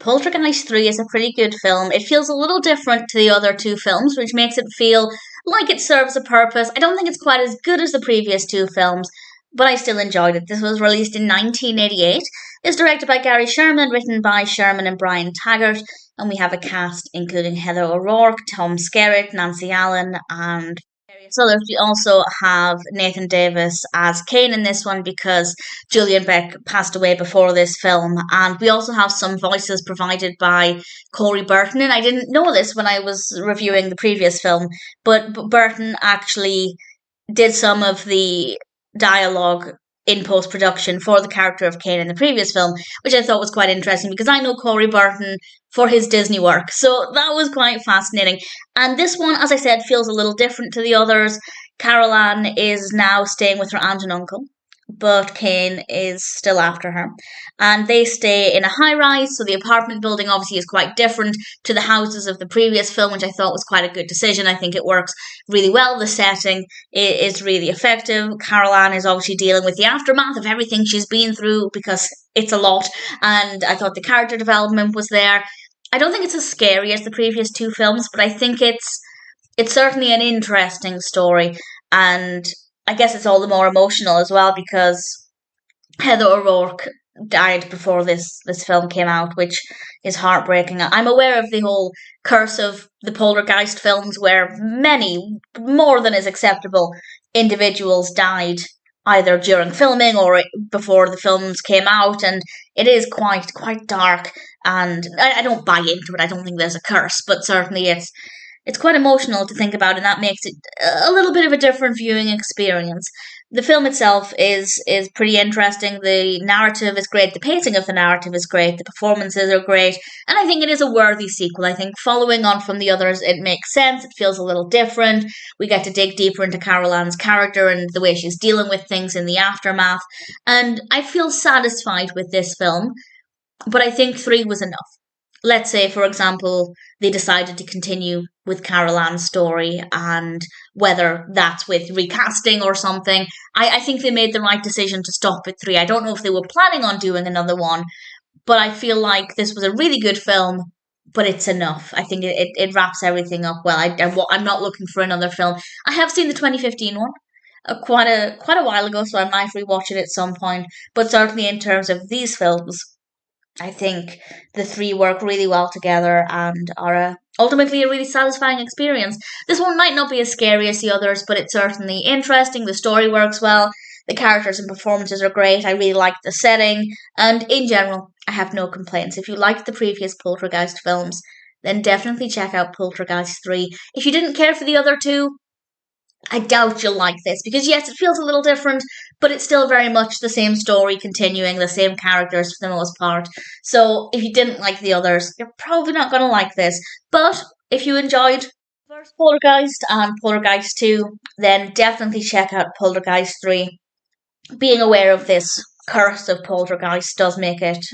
Poltergeist 3 is a pretty good film. It feels a little different to the other two films, which makes it feel like it serves a purpose. I don't think it's quite as good as the previous two films, but I still enjoyed it. This was released in 1988. It's directed by Gary Sherman, written by Sherman and Brian Taggert, and we have a cast including Heather O'Rourke, Tom Skerritt, Nancy Allen, and various others. We also have Nathan Davis as Kane in this one because Julian Beck passed away before this film, and we also have some voices provided by Corey Burton. And I didn't know this when I was reviewing the previous film, but Burton actually did some of the dialogue in post-production for the character of Kane in the previous film, which I thought was quite interesting because I know Corey Burton for his Disney work, so that was quite fascinating. And this one, as I said, feels a little different to the others. Carol Ann is now staying with her aunt and uncle, but Kane is still after her. And they stay in a high-rise, so the apartment building obviously is quite different to the houses of the previous film, which I thought was quite a good decision. I think it works really well. The setting is really effective. Carol Ann is obviously dealing with the aftermath of everything she's been through because it's a lot, and I thought the character development was there. I don't think it's as scary as the previous two films, but I think it's certainly an interesting story, and I guess it's all the more emotional as well because Heather O'Rourke died before this film came out, which is heartbreaking. I'm aware of the whole curse of the Poltergeist films where many, more than is acceptable, individuals died either during filming or before the films came out, and it is quite dark, and I don't buy into it. I don't think there's a curse, but certainly it's quite emotional to think about, and that makes it a little bit of a different viewing experience. The film itself is pretty interesting. The narrative is great. The pacing of the narrative is great. The performances are great. And I think it is a worthy sequel. I think following on from the others, it makes sense. It feels a little different. We get to dig deeper into Carol Ann's character and the way she's dealing with things in the aftermath. And I feel satisfied with this film, but I think 3 was enough. Let's say, for example, they decided to continue with Carol Ann's story, and whether that's with recasting or something, I think they made the right decision to stop at 3. I don't know if they were planning on doing another one, but I feel like this was a really good film, but it's enough. I think it wraps everything up well. I'm not looking for another film. I have seen the 2015 one quite a while ago, so I might rewatch it at some point, but certainly in terms of these films, I think the 3 work really well together and are ultimately a really satisfying experience. This one might not be as scary as the others, but it's certainly interesting. The story works well. The characters and performances are great. I really like the setting. And in general, I have no complaints. If you liked the previous Poltergeist films, then definitely check out Poltergeist 3. If you didn't care for the other two, I doubt you'll like this, because yes, it feels a little different, but it's still very much the same story continuing, the same characters for the most part. So if you didn't like the others, you're probably not going to like this. But if you enjoyed first Poltergeist and Poltergeist 2, then definitely check out Poltergeist 3. Being aware of this curse of Poltergeist does make it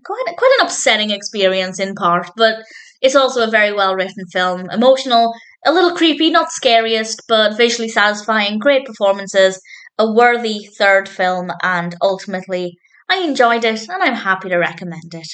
quite an upsetting experience in part, but it's also a very well written film, emotional, a little creepy, not scariest, but visually satisfying, great performances, a worthy third film, and ultimately I enjoyed it and I'm happy to recommend it.